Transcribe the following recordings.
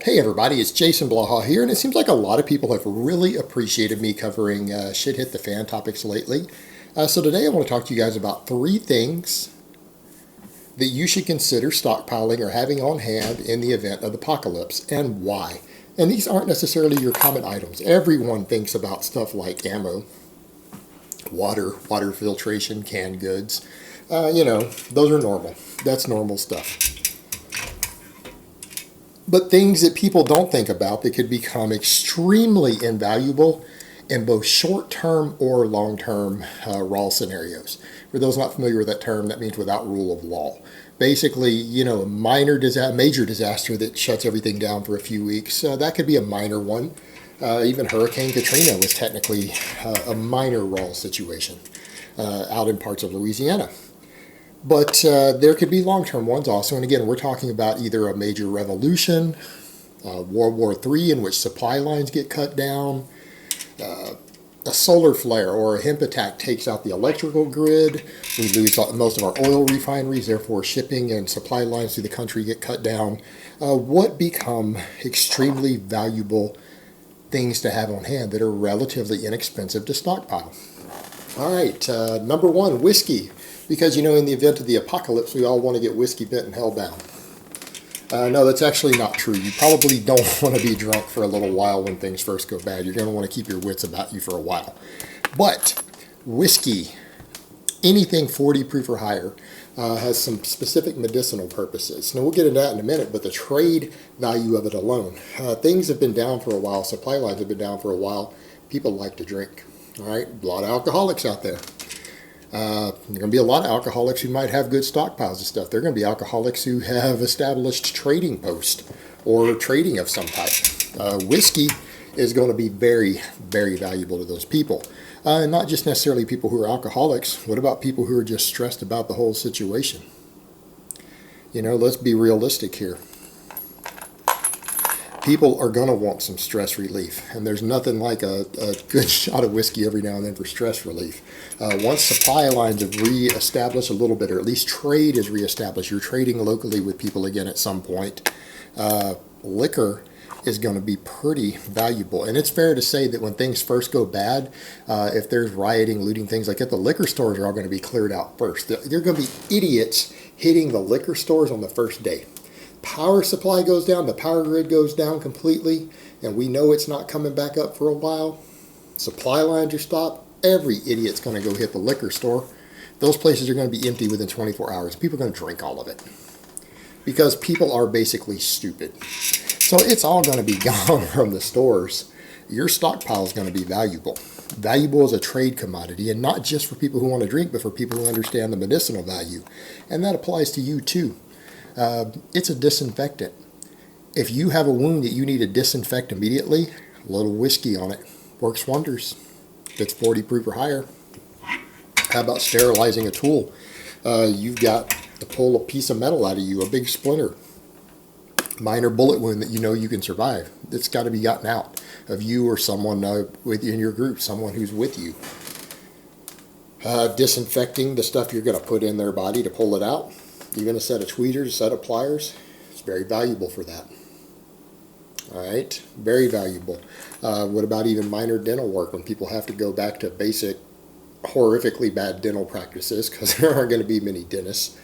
Hey everybody, it's Jason Blaha here, and it seems like a lot of people have really appreciated me covering shit hit the fan topics lately. So today I want to talk to you guys about 3 things that you should consider stockpiling or having on hand in the event of the apocalypse, and why. And these aren't necessarily your common items. Everyone thinks about stuff like ammo, water filtration, canned goods. Those are normal. That's normal stuff. But things that people don't think about that could become extremely invaluable in both short-term or long-term raw scenarios. For those not familiar with that term, that means without rule of law. Basically, a major disaster that shuts everything down for a few weeks, that could be a minor one. Even Hurricane Katrina was technically a minor raw situation out in parts of Louisiana. But there could be long-term ones also. And again, we're talking about either a major revolution, World War III in which supply lines get cut down, a solar flare or a hemp attack takes out the electrical grid. We lose most of our oil refineries, therefore shipping and supply lines through the country get cut down. What become extremely valuable things to have on hand that are relatively inexpensive to stockpile? All right, number 1, whiskey. Because, in the event of the apocalypse, we all want to get whiskey bent and held down. No, that's actually not true. You probably don't want to be drunk for a little while when things first go bad. You're going to want to keep your wits about you for a while. But whiskey, anything 40 proof or higher, has some specific medicinal purposes. Now, we'll get into that in a minute, but the trade value of it alone. Things have been down for a while. Supply lines have been down for a while. People like to drink. All right, a lot of alcoholics out there. There are going to be a lot of alcoholics who might have good stockpiles of stuff. There are going to be alcoholics who have established trading posts or trading of some type. Whiskey is going to be very, very valuable to those people. And not just necessarily people who are alcoholics. What about people who are just stressed about the whole situation? Let's be realistic here. People are going to want some stress relief, and there's nothing like a good shot of whiskey every now and then for stress relief. Once supply lines have reestablished a little bit, or at least trade is reestablished, you're trading locally with people again at some point, liquor is going to be pretty valuable. And it's fair to say that when things first go bad, if there's rioting, looting, things like that, the liquor stores are all going to be cleared out first. There are going to be idiots hitting the liquor stores on the first day. Power supply goes down, the power grid goes down completely, and we know it's not coming back up for a while. Supply lines are stopped. Every idiot's going to go hit the liquor store. Those places are going to be empty within 24 hours. People are going to drink all of it because people are basically stupid. So it's all going to be gone from the stores. Your stockpile is going to be valuable. Valuable as a trade commodity, and not just for people who want to drink, but for people who understand the medicinal value. And that applies to you too. It's a disinfectant. If you have a wound that you need to disinfect immediately, a little whiskey on it works wonders. If it's 40 proof or higher. How about sterilizing a tool? You've got to pull a piece of metal out of you, a big splinter, minor bullet wound that you can survive. It's got to be gotten out of you or someone in your group, someone who's with you. Disinfecting the stuff you're going to put in their body to pull it out. Even a set of tweezers, a set of pliers, it's very valuable for that. All right, very valuable. What about even minor dental work when people have to go back to basic, horrifically bad dental practices because there aren't going to be many dentists.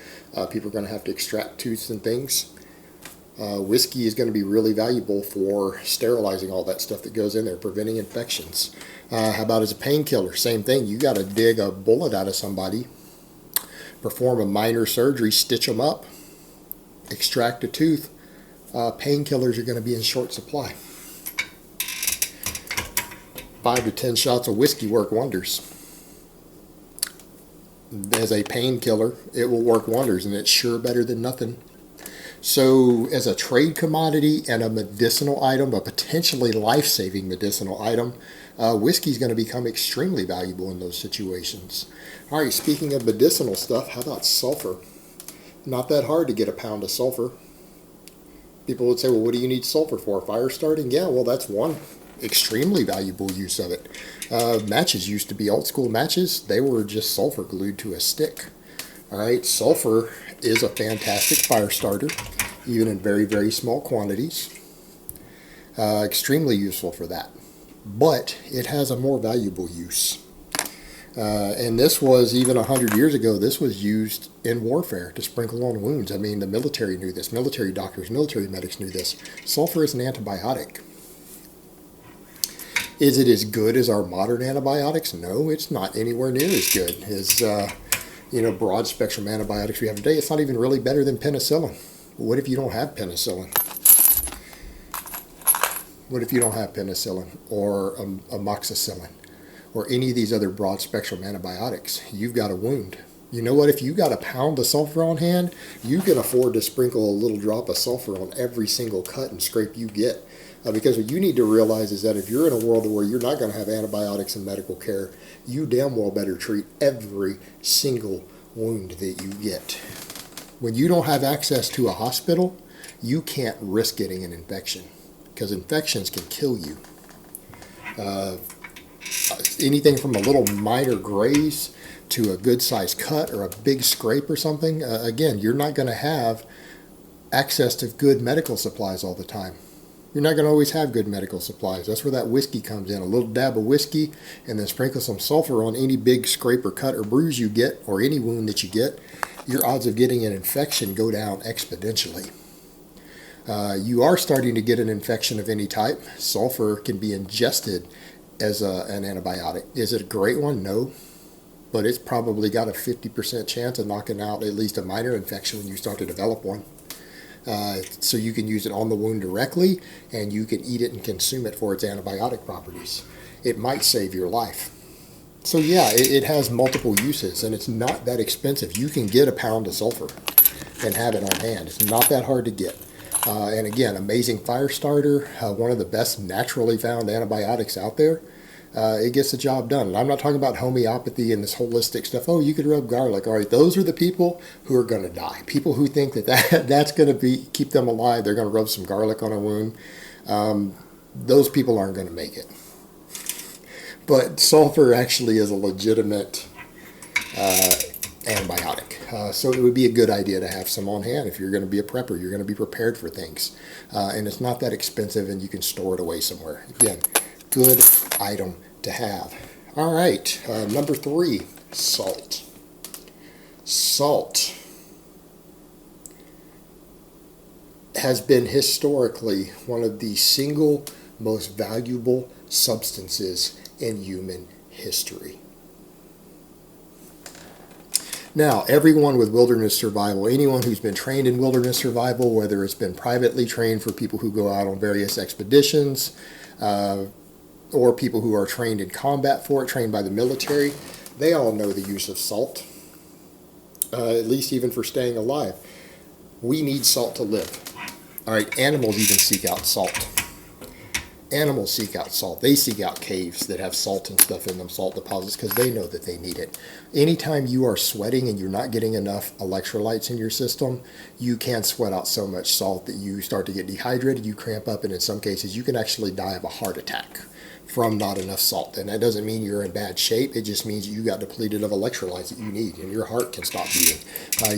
People are going to have to extract tooths and things. Whiskey is going to be really valuable for sterilizing all that stuff that goes in there, preventing infections. How about as a painkiller? Same thing. You got to dig a bullet out of somebody, perform a minor surgery, stitch them up, extract a tooth. Painkillers are going to be in short supply. 5 to 10 shots of whiskey work wonders. As a painkiller, it will work wonders, and it's sure better than nothing. So as a trade commodity and a medicinal item, a potentially life-saving medicinal item, whiskey is going to become extremely valuable in those situations. All right, speaking of medicinal stuff, how about sulfur? Not that hard to get a pound of sulfur. People would say, well, what do you need sulfur for? Fire starting? Yeah, well, that's one extremely valuable use of it. Matches used to be old school matches. They were just sulfur glued to a stick. All right, sulfur is a fantastic fire starter, even in very, very small quantities. Extremely useful for that. But it has a more valuable use. And this was, even 100 years ago, this was used in warfare to sprinkle on wounds. I mean, the military knew this. Military doctors, military medics knew this. Sulfur is an antibiotic. Is it as good as our modern antibiotics? No, it's not anywhere near as good as broad spectrum antibiotics we have today. It's not even really better than penicillin. What if you don't have penicillin? What if you don't have penicillin or amoxicillin or any of these other broad spectrum antibiotics? You've got a wound. You know what? If you got a pound of sulfur on hand, you can afford to sprinkle a little drop of sulfur on every single cut and scrape you get. Because what you need to realize is that if you're in a world where you're not going to have antibiotics in medical care, you damn well better treat every single wound that you get. When you don't have access to a hospital, you can't risk getting an infection, because infections can kill you. Anything from a little minor graze to a good-sized cut or a big scrape or something, again, you're not going to have access to good medical supplies all the time. You're not going to always have good medical supplies. That's where that whiskey comes in. A little dab of whiskey and then sprinkle some sulfur on any big scrape or cut or bruise you get, or any wound that you get. Your odds of getting an infection go down exponentially. You are starting to get an infection of any type. Sulfur can be ingested as an antibiotic. Is it a great one? No. But it's probably got a 50% chance of knocking out at least a minor infection when you start to develop one. So you can use it on the wound directly, and you can eat it and consume it for its antibiotic properties. It might save your life. So yeah, it has multiple uses, and it's not that expensive. You can get a pound of sulfur and have it on hand. It's not that hard to get. And again, amazing fire starter, one of the best naturally found antibiotics out there. It gets the job done. And I'm not talking about homeopathy and this holistic stuff. Oh, you could rub garlic. All right, those are the people who are going to die. People who think that's going to keep them alive. They're going to rub some garlic on a wound. Those people aren't going to make it. But sulfur actually is a legitimate antibiotic. So it would be a good idea to have some on hand if you're going to be a prepper. You're going to be prepared for things. And it's not that expensive, and you can store it away somewhere. Again, good item to have. All right, number 3, salt. Salt has been historically one of the single most valuable substances in human history. Now, everyone with wilderness survival, anyone who's been trained in wilderness survival, whether it's been privately trained for people who go out on various expeditions, or people who are trained in combat for it, trained by the military, they all know the use of salt, at least even for staying alive. We need salt to live. All right, animals even seek out salt. Animals seek out salt. They seek out caves that have salt and stuff in them, salt deposits, because they know that they need it. Anytime you are sweating and you're not getting enough electrolytes in your system, you can sweat out so much salt that you start to get dehydrated, you cramp up, and in some cases you can actually die of a heart attack from not enough salt. And that doesn't mean you're in bad shape. It just means you got depleted of electrolytes that you need, and your heart can stop beating.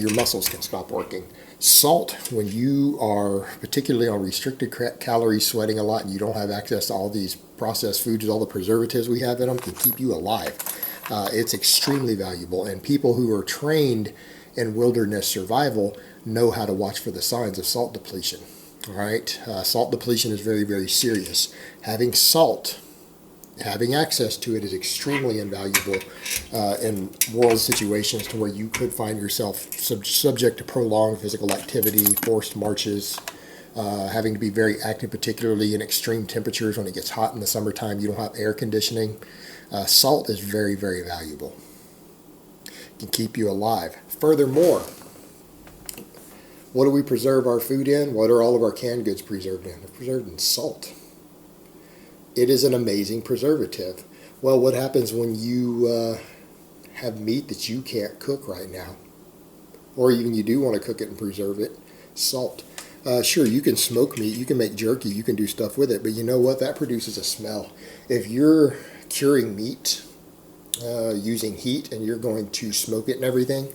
Your muscles can stop working. Salt, when you are particularly on restricted calories, sweating a lot, and you don't have access to all these processed foods, all the preservatives we have in them, can keep you alive. It's extremely valuable, and people who are trained in wilderness survival know how to watch for the signs of salt depletion. All right, salt depletion is very, very serious. Having salt, having access to it, is extremely invaluable in world situations to where you could find yourself subject to prolonged physical activity, forced marches, having to be very active, particularly in extreme temperatures when it gets hot in the summertime. You don't have air conditioning. Salt is very, very valuable. It can keep you alive. Furthermore, what do we preserve our food in? What are all of our canned goods preserved in? They're preserved in salt. It is an amazing preservative. Well, what happens when you have meat that you can't cook right now? Or even you do want to cook it and preserve it? Salt. Sure, you can smoke meat, you can make jerky, you can do stuff with it, but you know what? That produces a smell. If you're curing meat using heat and you're going to smoke it and everything,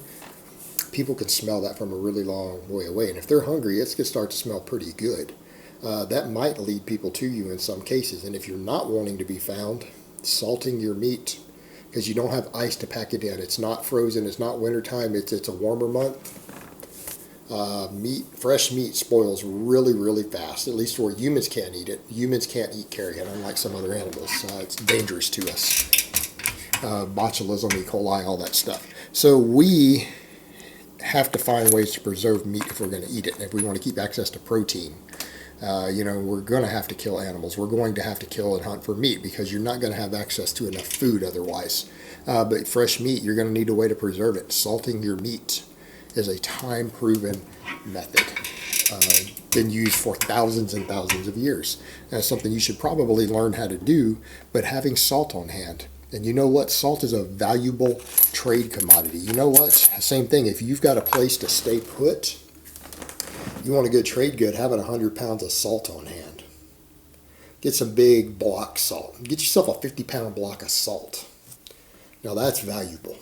people can smell that from a really long way away. And if they're hungry, it's going to start to smell pretty good. that might lead people to you in some cases. And if you're not wanting to be found, salting your meat, because you don't have ice to pack it in. It's not frozen. It's not wintertime. It's a warmer month. Fresh meat spoils really, really fast, at least where humans can't eat it. Humans can't eat carrion, unlike some other animals. It's dangerous to us. Botulism, E. coli, all that stuff. So we have to find ways to preserve meat if we're going to eat it. And if we want to keep access to protein, we're going to have to kill animals. We're going to have to kill and hunt for meat because you're not going to have access to enough food otherwise. But fresh meat, you're going to need a way to preserve it. Salting your meat is a time-proven method. Been used for thousands and thousands of years. That's something you should probably learn how to do, but having salt on hand. And you know what? Salt is a valuable trade commodity. You know what? Same thing. If you've got a place to stay put, you want a good trade good, having 100 pounds of salt on hand. Get some big block salt. Get yourself a 50-pound block of salt. Now that's valuable.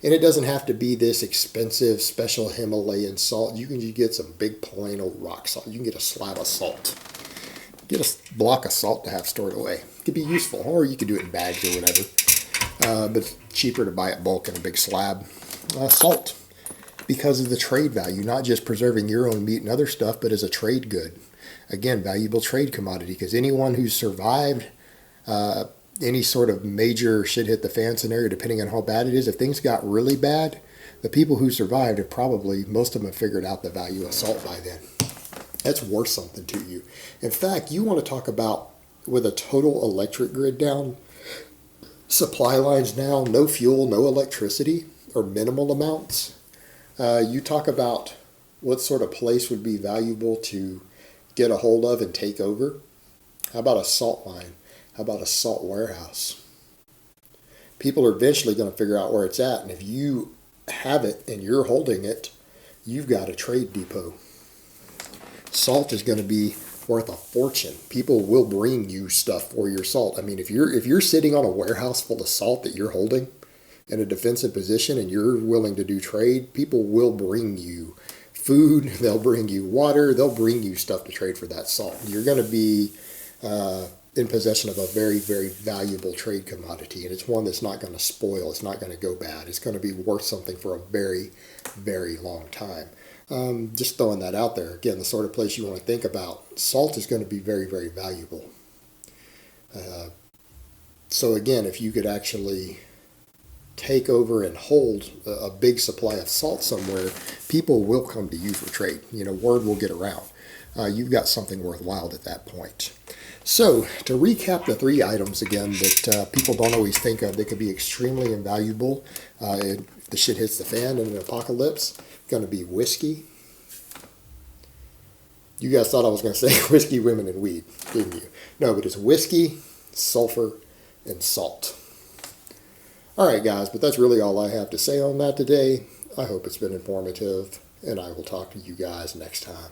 And it doesn't have to be this expensive special Himalayan salt. You can just get some big plain old rock salt. You can get a slab of salt. Get a block of salt to have stored away. It could be useful, or you could do it in bags or whatever. But it's cheaper to buy it bulk in a big slab. Salt, because of the trade value, not just preserving your own meat and other stuff, but as a trade good. Again, valuable trade commodity, because anyone who's survived any sort of major shit hit the fan scenario, depending on how bad it is, if things got really bad, the people who survived have probably, most of them have figured out the value of salt by then. That's worth something to you. In fact, you want to talk about with a total electric grid down, supply lines now, no fuel, no electricity, or minimal amounts. You talk about what sort of place would be valuable to get a hold of and take over. How about a salt line? How about a salt warehouse? People are eventually going to figure out where it's at, and if you have it and you're holding it, you've got a trade depot. Salt is going to be worth a fortune. People will bring you stuff for your salt. I mean, if you're sitting on a warehouse full of salt that you're holding in a defensive position and you're willing to do trade, people will bring you food, they'll bring you water, they'll bring you stuff to trade for that salt. You're going to be in possession of a very, very valuable trade commodity, and it's one that's not going to spoil, it's not going to go bad, it's going to be worth something for a very, very long time. Just throwing that out there. Again, the sort of place you want to think about. Salt is going to be very, very valuable. So again, if you could actually take over and hold a big supply of salt somewhere, people will come to you for trade. Word will get around. You've got something worthwhile at that point. So, to recap the 3 items again that people don't always think of, they could be extremely invaluable if the shit hits the fan in an apocalypse. Going to be whiskey. You guys thought I was going to say whiskey, women, and weed, didn't you? No, but it's whiskey, sulfur, and salt. All right, guys, but that's really all I have to say on that today. I hope it's been informative, and I will talk to you guys next time.